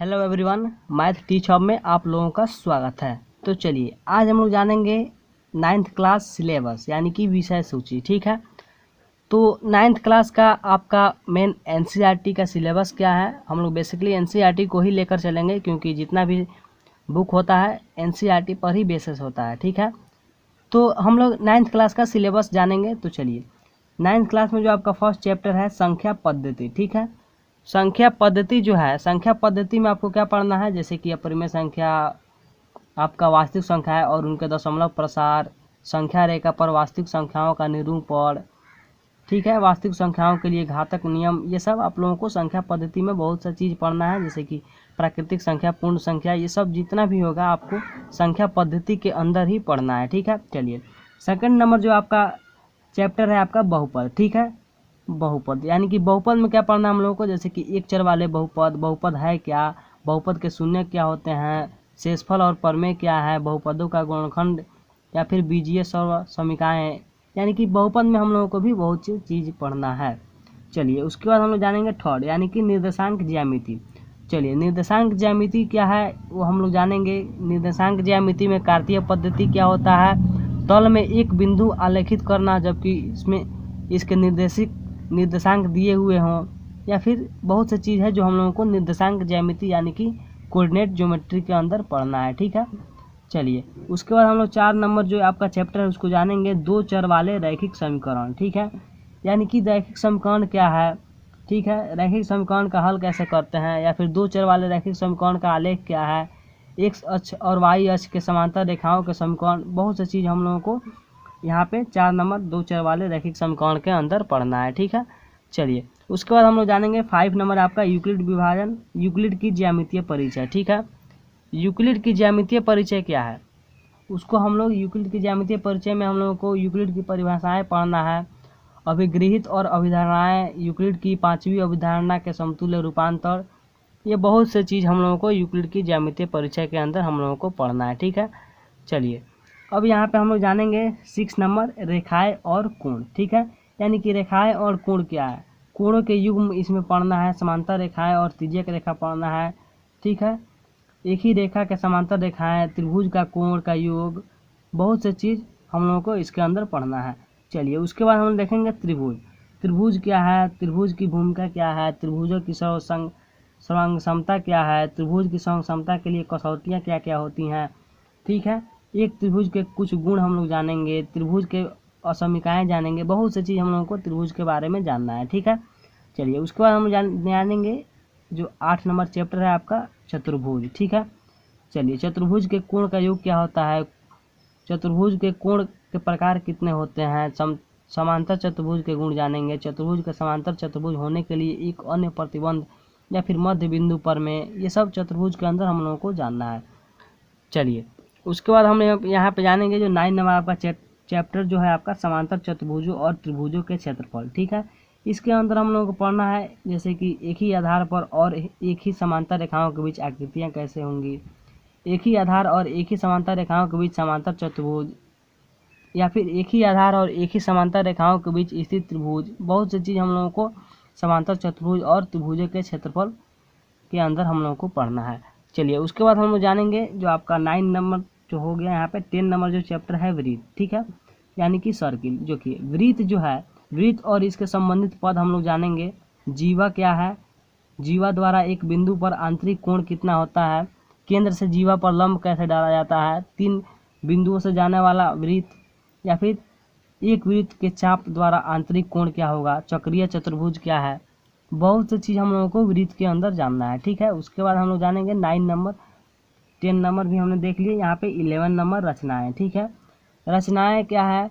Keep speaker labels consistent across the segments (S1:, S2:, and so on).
S1: Hello everyone, math teach hub में आप लोगों का स्वागत है। तो चलिए आज हम लोग जानेंगे 9th क्लास सिलेबस यानी कि विषय सूची। ठीक है, तो 9th क्लास का आपका मेन एनसीईआरटी का सिलेबस क्या है। हम लोग बेसिकली एनसीईआरटी को ही लेकर चलेंगे क्योंकि जितना भी बुक होता है एनसीईआरटी पर ही बेसिस होता है। ठीक है, तो हम लोग 9th क्लास का सिलेबस जानेंगे। तो चलिए 9th क्लास में जो आपका फर्स्ट चैप्टर है संख्या पद्धति। ठीक है, संख्या पद्धति जो है, संख्या पद्धति में आपको क्या पढ़ना है, जैसे कि अपरिमेय संख्या, आपका वास्तविक संख्या है और उनके दशमलव प्रसार, संख्या रेखा पर वास्तविक संख्याओं का निरूपण। ठीक है, वास्तविक संख्याओं के लिए घातक नियम, ये सब आप लोगों को संख्या पद्धति में बहुत सा चीज़ पढ़ना है, जैसे कि प्राकृतिक संख्या, पूर्ण संख्या, ये सब जितना भी होगा आपको संख्या पद्धति के अंदर ही पढ़ना है। ठीक है, चलिए सेकंड नंबर जो आपका चैप्टर है आपका बहुपद। ठीक है, बहुपद यानी कि बहुपद में क्या पढ़ना है हम लोगों को, जैसे कि एक चर वाले बहुपद, बहुपद है क्या, बहुपद के शून्य क्या होते हैं, शेषफल और प्रमेय क्या है, बहुपदों का गुणनखंड या फिर बीजीय समीकरण, यानी कि बहुपद में हम लोगों को भी बहुत सी चीज़ पढ़ना है। चलिए उसके बाद हम लोग जानेंगे थर्ड यानी कि निर्देशांक ज्यामिति। चलिए निर्देशांक ज्यामिति क्या है वो हम लोग जानेंगे। निर्देशांक ज्यामिति में कार्तीय पद्धति क्या होता है, तल में एक बिंदु आलेखित करना जबकि इसमें इसके निर्देशांक दिए हुए हों, या फिर बहुत सी चीज़ है जो हम लोगों को निर्देशांक ज्यामिति यानी कि कोऑर्डिनेट ज्योमेट्री के अंदर पढ़ना है। ठीक है, चलिए उसके बाद हम लोग 4 नंबर जो आपका चैप्टर है उसको जानेंगे, दो चर वाले रैखिक समीकरण। ठीक है, यानी कि रैखिक समीकरण क्या है। ठीक है, रैखिक समीकरण का हल कैसे करते हैं, या फिर दो चर वाले रैखिक समीकरण का आलेख क्या है, एक्स अक्ष और वाई अक्ष के समांतर रेखाओं के समीकरण, बहुत सी चीज़ हम लोगों को यहाँ पे 4 नंबर दो चर वाले रैखिक समीकरण के अंदर पढ़ना है। ठीक है, चलिए उसके बाद हम लोग जानेंगे 5 नंबर आपका यूक्लिड विभाजन, यूक्लिड की ज्यामितीय परिचय। ठीक है, यूक्लिड की ज्यामितीय परिचय क्या है उसको हम लोग, यूक्लिड की ज्यामितीय परिचय में हम लोगों को यूक्लिड की परिभाषाएं पढ़ना है, अभिगृहित और अभिधारणाएं, यूक्लिड की 5वीं अभिधारणा के समतुल्य रूपांतर, ये बहुत से चीज़ हम लोगों को यूक्लिड की ज्यामितीय परिचय के अंदर हम लोगों को पढ़ना है। ठीक है, चलिए अब यहाँ पे हम लोग जानेंगे 6 नंबर रेखाएं और कोण। ठीक है, यानी कि रेखाएं और कोण क्या है, कोणों के युग्म इसमें पढ़ना है, समांतर रेखाएं और तिर्यक रेखा पढ़ना है। ठीक है, एक ही रेखा के समांतर रेखाएं, त्रिभुज का कोण का योग, बहुत से चीज़ हम लोगों को इसके अंदर पढ़ना है। चलिए उसके बाद हम देखेंगे त्रिभुज, त्रिभुज क्या है, त्रिभुज की भूमिका क्या है, त्रिभुजों की सर्वांग समता क्या है, त्रिभुज की सर्वांग समता के लिए कसौटियाँ क्या क्या होती हैं। ठीक है, एक त्रिभुज के कुछ गुण हम लोग जानेंगे, त्रिभुज के असमीकाएँ जानेंगे, बहुत सी चीज़ हम लोगों को त्रिभुज के बारे में जानना है। ठीक है, चलिए उसके बाद हम जानेंगे जो 8 नंबर चैप्टर है आपका चतुर्भुज। ठीक है, चलिए चतुर्भुज के कोण का योग क्या होता है, चतुर्भुज के कोण के प्रकार कितने होते हैं, समांतर चतुर्भुज के गुण जानेंगे, चतुर्भुज के समांतर चतुर्भुज होने के लिए एक अन्य प्रतिबंध या फिर मध्य बिंदु पर में, ये सब चतुर्भुज के अंदर हम लोगों को जानना है। चलिए उसके बाद हम यहाँ पे जानेंगे जो 9 नंबर आपका चैप्टर जो है आपका समांतर चतुर्भुजों और त्रिभुजों के क्षेत्रफल। ठीक है, इसके अंदर हम लोगों को पढ़ना है जैसे कि एक ही आधार पर और एक ही समांतर रेखाओं के बीच आकृतियाँ कैसे होंगी, एक ही आधार और एक ही समांतर रेखाओं के बीच समांतर चतुर्भुज, या फिर एक ही आधार और एक ही समांतर रेखाओं के बीच स्थित त्रिभुज, बहुत सी चीज़ हम लोगों को समांतर चतुर्भुज और त्रिभुजों के क्षेत्रफल के अंदर हम लोगों को पढ़ना है। चलिए उसके बाद हम लोग जानेंगे जो आपका 9 नंबर जो हो गया यहाँ पे 10 नंबर जो चैप्टर है वृत्त। ठीक है, यानी कि सर्किल, जो कि वृत्त जो है, वृत्त और इसके संबंधित पद हम लोग जानेंगे। जीवा क्या है, जीवा द्वारा एक बिंदु पर आंतरिक कोण कितना होता है, केंद्र से जीवा पर लंब कैसे डाला जाता है, 3 बिंदुओं से जाने वाला वृत्त, या फिर एक वृत्त के चाप द्वारा आंतरिक कोण क्या होगा, चक्रीय चतुर्भुज क्या है, बहुत सी चीज़ हम लोगों को वृत्त के अंदर जानना है। ठीक है, उसके बाद हम लोग जानेंगे 9 नंबर, 10 नंबर भी हमने देख लिए, यहाँ पे 11 नंबर रचनाएं। ठीक है, रचनाएं क्या है,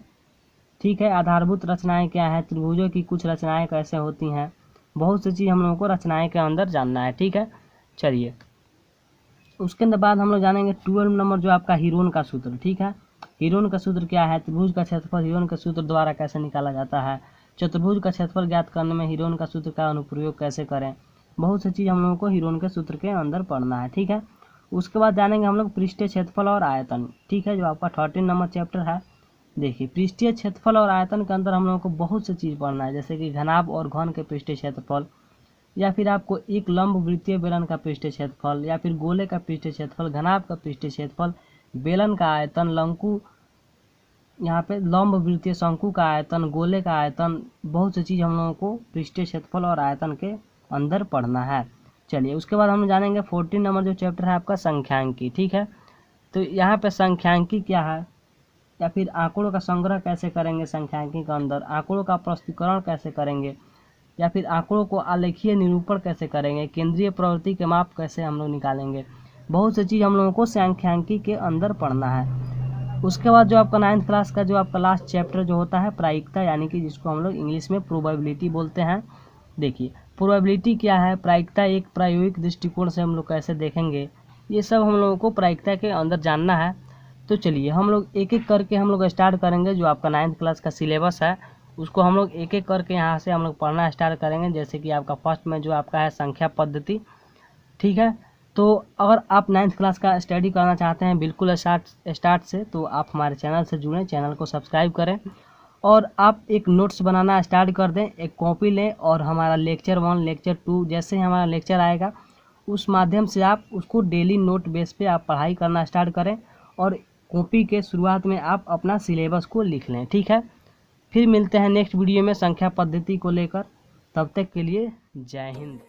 S1: ठीक है, आधारभूत रचनाएं क्या है, त्रिभुजों की कुछ रचनाएं कैसे होती हैं, बहुत सी चीज़ हम लोगों को रचनाएं के अंदर जानना है। ठीक है, चलिए उसके बाद हम लोग जानेंगे 12 नंबर जो आपका हीरोन का सूत्र। ठीक है, हीरोन का सूत्र क्या है, त्रिभुज का क्षेत्रफल हीरोन के सूत्र द्वारा कैसे निकाला जाता है, चतुर्भुज का क्षेत्रफल ज्ञात करने में हीरोन का सूत्र का अनुप्रयोग कैसे करें, बहुत सी चीज़ हम लोगों को हीरोन के सूत्र के अंदर पढ़ना है। ठीक है, उसके बाद जानेंगे हम लोग पृष्ठीय क्षेत्रफल और आयतन। ठीक है, जो आपका 13 नंबर चैप्टर है, देखिए पृष्ठीय क्षेत्रफल और आयतन के अंदर हम लोगों को बहुत सी चीज़ पढ़ना है, जैसे कि घनाभ और घन के पृष्ठीय क्षेत्रफल, या फिर आपको एक लंबवृत्तीय बेलन का पृष्ठीय क्षेत्रफल, या फिर गोले का पृष्ठीय क्षेत्रफल, घनाभ का पृष्ठीय क्षेत्रफल, बेलन का आयतन, लंकु यहाँ पे लंबवृत्तीय शंकु का आयतन, गोले का आयतन, बहुत सी चीज़ हम लोगों को पृष्ठीय क्षेत्रफल और आयतन के अंदर पढ़ना है। चलिए उसके बाद हम जानेंगे 14 नंबर जो चैप्टर है आपका संख्यांकी। ठीक है, तो यहाँ पे संख्यांकी क्या है, या फिर आंकड़ों का संग्रह कैसे करेंगे संख्यांकी के अंदर, आंकड़ों का प्रस्तुतिकरण कैसे करेंगे, या फिर आंकड़ों को आलेखीय निरूपण कैसे करेंगे, केंद्रीय प्रवृत्ति के माप कैसे हम लोग निकालेंगे, बहुत सी चीज़ हम लोगों को संख्यांकी के अंदर पढ़ना है। उसके बाद जो आपका 9th क्लास का जो आपका लास्ट चैप्टर जो होता है प्रायिकता, यानी कि जिसको हम लोग इंग्लिश में प्रोबेबिलिटी बोलते हैं। देखिए प्रोबेबिलिटी क्या है, प्रायिकता एक प्रायोगिक दृष्टिकोण से हम लोग कैसे देखेंगे, ये सब हम लोगों को प्रायिकता के अंदर जानना है। तो चलिए हम लोग एक एक करके हम लोग स्टार्ट करेंगे। जो आपका 9th क्लास का सिलेबस है उसको हम लोग एक एक करके यहाँ से हम लोग पढ़ना स्टार्ट करेंगे। जैसे कि आपका फर्स्ट में जो आपका है संख्या पद्धति। ठीक है, तो अगर आप 9th क्लास का स्टडी करना चाहते हैं बिल्कुल स्टार्ट से, तो आप हमारे चैनल से जुड़ें, चैनल को सब्सक्राइब करें और आप एक नोट्स बनाना स्टार्ट कर दें। एक कॉपी लें और हमारा लेक्चर 1 लेक्चर 2 जैसे ही हमारा लेक्चर आएगा उस माध्यम से आप उसको डेली नोट बेस पे आप पढ़ाई करना स्टार्ट करें और कॉपी के शुरुआत में आप अपना सिलेबस को लिख लें। ठीक है, फिर मिलते हैं नेक्स्ट वीडियो में संख्या पद्धति को लेकर। तब तक के लिए जय हिंद।